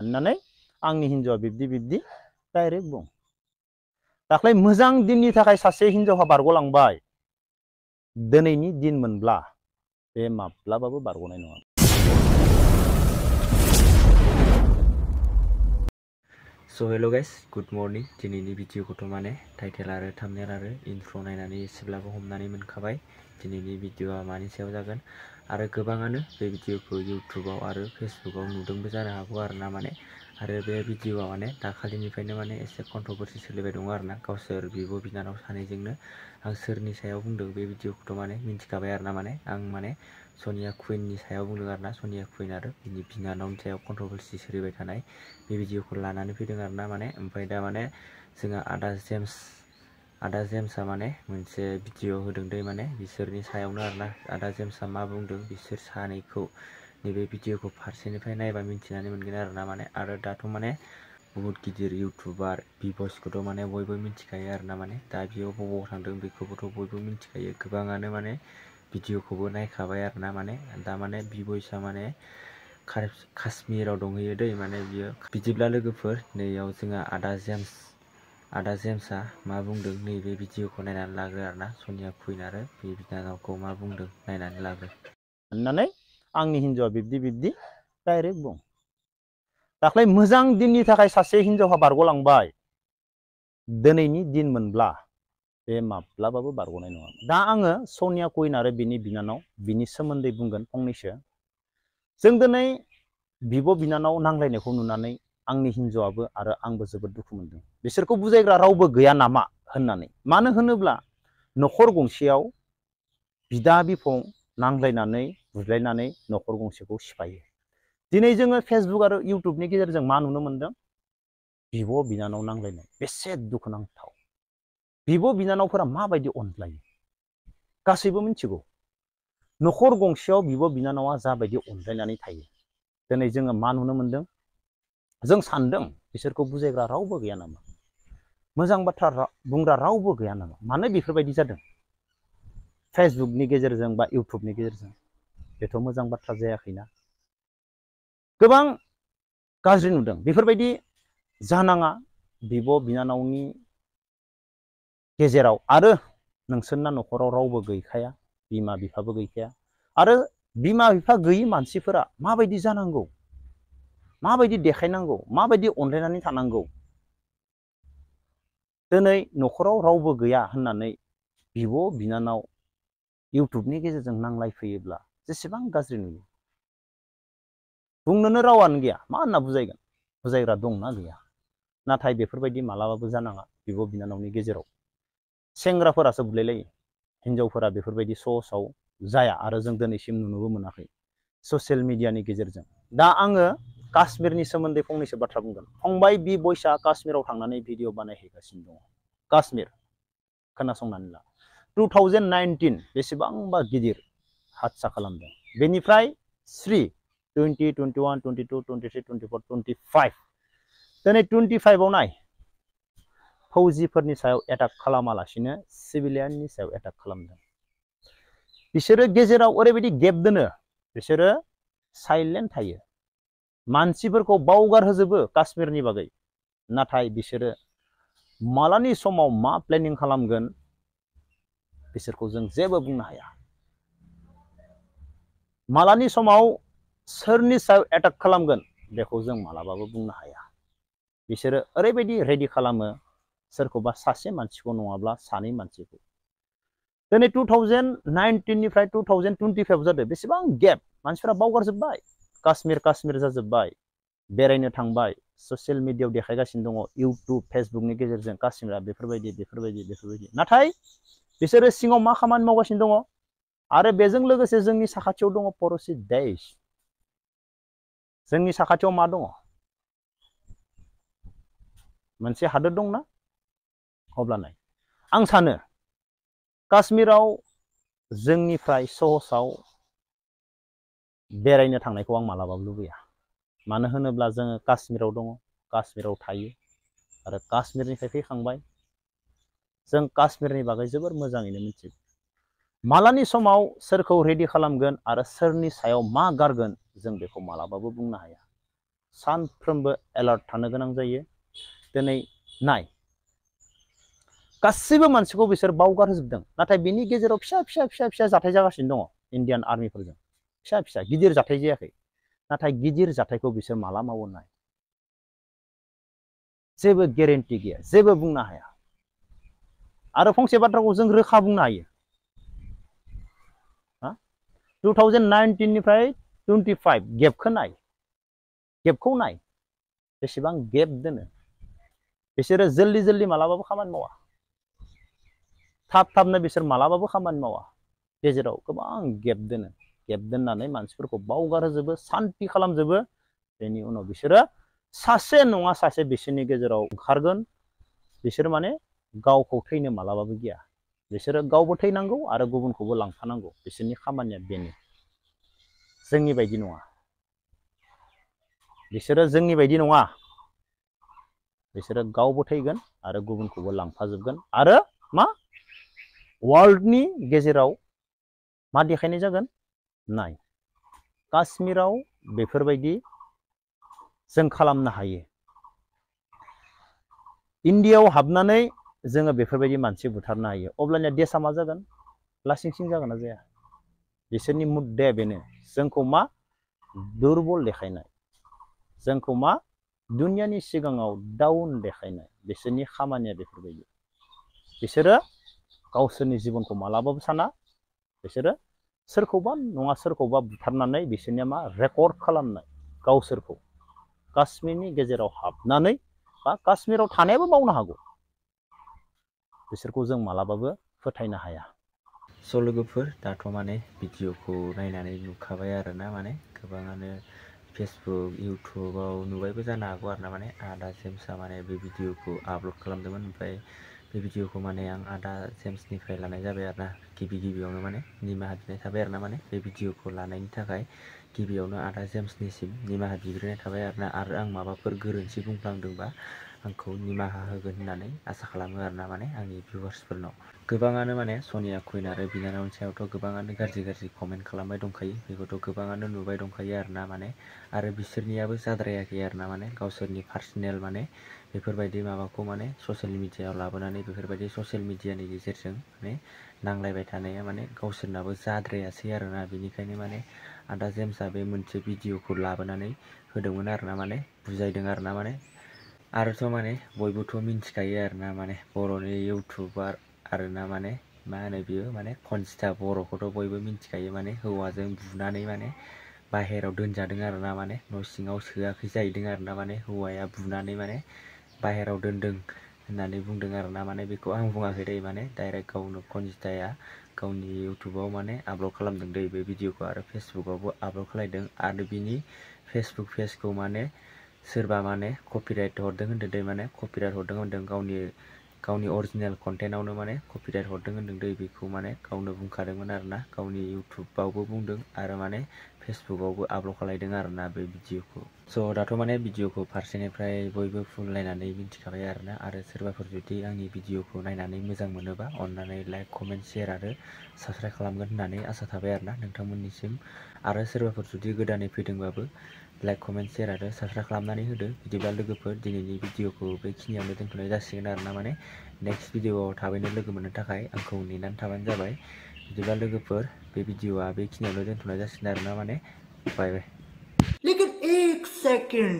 होननानै आंनि हिन्जावा बिब्दि बिब्दि डाइरेक्ट बुं। दाख्लै मोजां दिननि थाखाय सासे हिन्जावहा बारग'लांबाय, दिनैनि दिन मोनब्ला बे माब्लाबाबो बारग'नाय नङा। So hello guys, good morning. दिनैनि भिडिअखौथ' माने टाइटेल आरो थाम्बनेल आरो इन्ट्र नायनानै एसेब्लाबो हमनानै मोनखाबाय दिनैनि भिडिअआ मानि सायाव जागोन। आरो गोबाङानो बे भिडिअखौ इउटुबाव आरो फेसबुकाव नुदोंबो जानो हागौ आरोना माने। आरो बे भिडिअआ माने दाखालिनिफ्रायनो माने एसे कन्ट्रभार्सि सोलिबाय दङ आरोना, गावसोर बिब' बिनानाव सानैजोंनो। आं सोरनि सायाव बुंदों बे भिडिअखौथ' माने मिन्थिखाबाय आरोना माने। आं माने सनिया कुइननि सायाव बुंदों आरोना। सनिया कुइन आरो बिनि बिनानावनि सायाव कन्ट्रभार्सि सोलिबाय थानाय बे भिडिअखौ लानानै फैदों आरोना माने। ओमफ्राय दा माने जोंहा आदा जेम्सआ माने मोनसे भिडिअ होदों दै माने बिसोरनि सायावनो आरोना। आदा जेम्सआ मा बुंदों बिसोर सानैखौ नैबे भिडिअखौ फारसेनिफ्राय नायबा मिन्थिनानै मोनगोन आरोना माने। आरो दाथ' माने बहुत गिदिर इउटुबार बिब'सखौथ' माने बयबो मिन्थिखायो आरोना माने। दा बियो बबाव थांदों बेखौबोथ' बयबो मिन्थिखायो, गोबाङानो माने भिडिअखौबो नायखाबाय आरोना माने। दा माने बिब'सा माने काश्मीराव दंहैयो दै माने बियो। बिदिब्ला लोगोफोर, नैयाव जोंहा आदा जेम्सआ मा बुंदों नैबे भिडिअखौ नायनानै लाग्रो आरोना। सनिया कुइन आरो बे बिनानावखौ मा बुंदों नायनानै लाग्रो। होननानै आंनि हिन्जावा बिब्दि बिब्दि डाइरेक्ट बुं। दाख्लै मोजां दिननि थाखाय सासे हिन्जावहा बारग'लांबाय, दिनैनि दिन मोनब्ला बे माब्लाबाबो बारग'नाय नङा। दा आङो सनिया कुइन आरो बिनि बिनानाव बिनि सोमोन्दै बुंगोन फंनैसो। जों दिनै बिब' बिनानाव नांलायनायखौ नुनानै आंनि हिन्जावाबो आरो आंबो जोबोद दुखु मोनदों। बिसोरखौ बुजायग्रा रावबो गैया नामा होननानै। मानो होनोब्ला न'खर गंसेयाव बिदा बिफं नांलायनानै बुज्लायनानै न'खर गंसेखौ सिफायो। दिनै जोङो फेसबुक आरो इउटुबनि गेजेरजों मा नुनो मोनदों? बिब' बिनानाव नांलायनाय। बेसे दुखुनांथाव। बिब' बिनानावफोरा माबायदि अनज्लायो गासैबो मिथिगौ। न'खर गंसेयाव बिब' बिनानावा जाबायदि अनज्लायनानै थायो, दिनै जोङो मा नुनो मोनदों? जों सानदों बिसोरखौ बुजायग्रा रावबो गैया नामा, मोजां बाथ्रा बुंग्रा रावबो गैया नामा, मानो बेफोरबायदि जादों? फेसबुकनि गेजेरजों बा इउटुबनि गेजेरजों बेथ' मोजां बाथ्रा जायाखैना। गोबां गाज्रि नुदों। बेफोरबायदि जानाङा बिब' बिनानावनि गेजेराव। आरो नोंसोरना न'खराव रावबो गैखाया, बिमा बिफाबो गैखाया। आरो बिमा बिफा गैयि मानसिफोरा माबायदि जानांगौ, माबायदि देखायनांगौ, माबायदि अनलायनानै थानांगौ? दिनै न'खराव रावबो गैया होननानै बिब' बिनानाव इउटुबनि गेजेरजों नांलायफैयोब्ला जेसेबां गाज्रि नुयो। बुंनोनो रावानो गैया, मा होनना बुजायगोन? बुजायग्रा दंना गैया? नाथाय बेफोरबायदि मालाबाबो जानाङा बिब' बिनानावनि गेजेराव। सेंग्राफोरासो बुलायलायो, हिन्जावफोरा बेफोरबायदि सहसाव जाया। आरो जों दिनैसिम नुनोबो मोनाखै ससियेल मिडियानि गेजेरजों। दा आङो काश्मीरनि सोमोन्दै फंनैसो बाथ्रा बुंगोन। फंबाय बि बयसा काश्मीराव थांनानै भिडिअ बानायहैगासिनो दङ। काश्मीर, खोनासंनानै ला। 2019 बेसेबांबा गिदिर हादसा खालामदों। बेनिफ्राय 20, 21, 22, 23, 24, 25 दिनै 25आव नाय, फौजिफोरनि सायाव एटाक खालामालासिनो सिभिलियाननि सायाव एटाक खालामदों। बिसोरो गेजेराव ओरैबायदि गेप दोनो, बिसोरो साइलेन्ट थायो, मानसिफोरखौ बावगारहोजोबो काश्मीरनि बागै। नाथाय बिसोरो मालानि समाव मा प्लेनिं खालामगोन बिसोरखौ जों जेबो बुंनो हाया। मालानि समाव सोरनि सायाव एटाक खालामगोन बेखौ जों मालाबाबो बुंनो हाया। बिसोरो ओरैबायदि रेडि खालामो, सोरखौबा सासे मानसिखौ नङाब्ला सानै मानसिखौ। दिनै 2019 निफ्राय 2025 जादों। बेसेबां गेप, मानसिफोरा बावगारजोब्बाय। काश्मीर जाजोब्बाय, बेरायनो थांबाय, ससियेल मिडियायाव देखायगासिनो दङ, इउटुब फेसबुकनि गेजेरजों काश्मीरा बेफोरबायदि। नाथाय बिसोरो सिङाव मा खामानि मावगासिनो दङ? आरो बेजों लोगोसे जोंनि साखाथियाव दङ पड़ोसी देश। जोंनि साखाथियाव मा दङ? मोनसे हादोर दंना? अब्ला नाय, आं सानो काश्मीराव जोंनिफ्राय सहसाव बेरायनो थांनायखौ आं मालाबाबो लुबैया। मानो होनोब्ला जोङो काश्मीराव दङ, काश्मीराव थायो, आरो काश्मीरनिफ्राय फैखांबाय। जों काश्मीरनि बागै जोबोर मोजाङैनो मिथियो। मालानि समाव सोरखौ रेडि खालामगोन आरो सोरनि सायाव मा गारगोन जों बेखौ मालाबाबो बुंनो हाया। सानफ्रोमबो एलार्ट थानो गोनां जायो। दिनै नाय गासैबो मानसिखौ बिसोर बावगारजोबदों, नाथाय बिनि गेजेराव फिसा फिसा फिसा फिसा जाथाय जागासिनो दङ इन्डियान आर्मिफोरजों। फिसा फिसा गिदिर जाथाय जायाखै, नाथाय गिदिर जाथायखौ बिसोर माला मावो नाय। जेबो गेरेन्टि गैया, जेबो बुंनो हाया। आरो फंसे बाथ्राखौ जों रोखा बुंनो हायो, 2019 निफ्राय 25 गेपखौ नाय, गेपखौ नाय बेसेबां गेप दोनो। बिसोरो जल्दि जल्दि मालाबाबो खामानि मावा, थाब थाबनो बिसोर मालाबाबो खामानि मावा। गेजेराव गोबां गेप दोनो, गेप दोननानै मानसिफोरखौ बावगारजोबो, सान्ति खालामजोबो। बेनि उनाव बिसोरो सासे नङा सासे बिसोरनि गेजेराव ओंखारगोन। बिसोर माने गावखौ थैनो मालाबाबो गिया। बिसोरो गावबो थैनांगौ आरो गुबुनखौबो लांफानांगौ, बिसोरनि खामानिया बेनो। जोंनि बायदि नङा, बिसोरो जोंनि बायदि नङा। बिसोरो गावबो थैगोन आरो गुबुनखौबो लांफाजोबगोन। आरो मा वर्ल्डनि गेजेराव मा देखायनाय जागोन नाय, काश्मीराव बेफोरबायदि जों खालामनो हायो। इन्डियायाव हाबनानै जोङो बेफोरबायदि मानसि बुथारनो हायो। अब्लानिया देशा मा जागोन? लासिं सिं जागोन ना जाया? बिसोरनि मुद्दाया बेनो, जोंखौ मा दुरबल देखायनाय, जोंखौ मा दुनियानि सिगाङाव डाउन देखायनाय। बिसोरनि खामानिया बेफोरबायदि। बिसोरो गावसोरनि जिबनखौ मालाबाबो साना। बिसोरो सोरखौबा नङा सोरखौबा बुथारनानै बिसोरनिया मा रेकर्ड खालामनाय, गावसोरखौ काश्मीरनि गेजेराव हाबनानै बा काश्मीराव थानायाबो मावनो हागौ। बिसोरखौ जों मालाबाबो फोथायनो हाया। स' लोगोफोर, दाथ' माने भिडिअखौ नायनानै नुखाबाय आरोना, माने गोबाङानो फेसबुक इउटुबाव नुबायबो जानो हागौ आरोना। माने आदा जेम्सआ माने बे भिडिअखौ आपल'ड खालामदोंमोन। ओमफ्राय बे भिडिअखौ माने आं आदा जेम्सनिफ्राय लानाय जाबाय आरोना। गिबियावनो माने निमाहा बिनाय थाबाय आरोना। माने बे भिडिअखौ लानायनि थाखाय गिबियावनो आदा जेम्सनिसिम निमाहा बिग्रोनाय थाबाय आरोना। आरो आं माबाफोर गोरोन्थि बुंफ्लांदोंबा आंखौ निमाहा होगोन होननानै आसा खालामो आरोना, माने आंनि भिउवार्सफोरनाव। गोबाङानो माने सनिया कुइन आरो बिनानावनि सायावथ' गोबाङानो गाज्रि कमेन्ट खालामबाय दंखायो। बेखौथ' गोबाङानो नुबाय दंखायो आरोना। माने आरो बिसोरनियाबो जाद्रायाखै आरोना। माने गावसोरनि पार्सनेल माने बेफोरबायदि माबाखौ माने ससियेल मिडियायाव लाबोनानै बेफोरबायदि ससियेल मिडियानि गेजेरजों माने नांलायबाय थानाया माने गावसोरनाबो जाद्रायासै आरोना। बेनिखायनो माने आदा जेम्सआ बे मोनसे भिडिअखौ लाबोनानै होदोंमोन आरोना, माने बुजायदों आरोना। माने आरोथ' माने बयबोथ' मिन्थिखायो आरोना, माने बर'नि इउटुबार आरोना, माने मा होनो बियो माने खनजिथा बर'खौथ' बयबो मिन्थिखायो। माने हौवाजों बुनानै माने बाहेराव दोनजादों आरोना। माने न' सिङाव सोआखै जाहैदों आरोना। माने हौवाया बुनानै माने बाहेराव दोनदों होननानै बुंदों आरोना। माने बेखौ आं बुङाखै दै, माने डाइरेक्ट गावनो खनजिथाया गावनि इउटुबाव माने आपल'ड खालामदों दै बे भिडिअखौ, आरो फेसबुकावबो आपल'ड खालामदों। आरो बिनि फेसबुक पेजखौ माने सोरबा माने कपिराइट हरदों होनदों दै, माने कपिराइट हरदों होनदों गावनि अरिजिनेल कन्टेन्टआवनो माने कपिराइट हरदों होनदों दै। बेखौ माने गावनो बुंखादोंमोन आरोना। गावनि इउटुबावबो बुंदों आरो माने फेसबुकावबो आपल'ड खालामदों आरोना बे भिडिअखौ। स' दाथ' माने भिडिअखौ फारसेनिफ्राय बयबो फुनलायनानै मिन्थिखाबाय आरोना। आरो सोरबाफोर जुदि आंनि भिडिअखौ नायनानै मोजां मोनोबा अननानै लाइक कमेन्ट शेयार आरो साबस्क्राइब खालामगोन होननानै आसा थाबाय आरोना नोंथांमोननिसिम। आरो सोरबाफोर जुदि गोदानै फैदोंबाबो लाइक कमेन्ट शेयार आरो साबस्क्राइब खालामनानै होदो। बिदिब्ला लोगोफोर, दिनैनि भिडिअखौ बेखिनियावनो दोनथ'नाय जासिगोन आरोना। माने नेक्स्ट भिडिअआव थाबैनो लोगो मोननो थाखाय आंखौ नेनानै थाबानो जाबाय। बिदिब्ला लोगोफोर, बे भिडिअआ बेखिनियावनो दोनथ'नाय जासिगोन आरोना। माने बाय बाय। लेकिन 1 सेकंड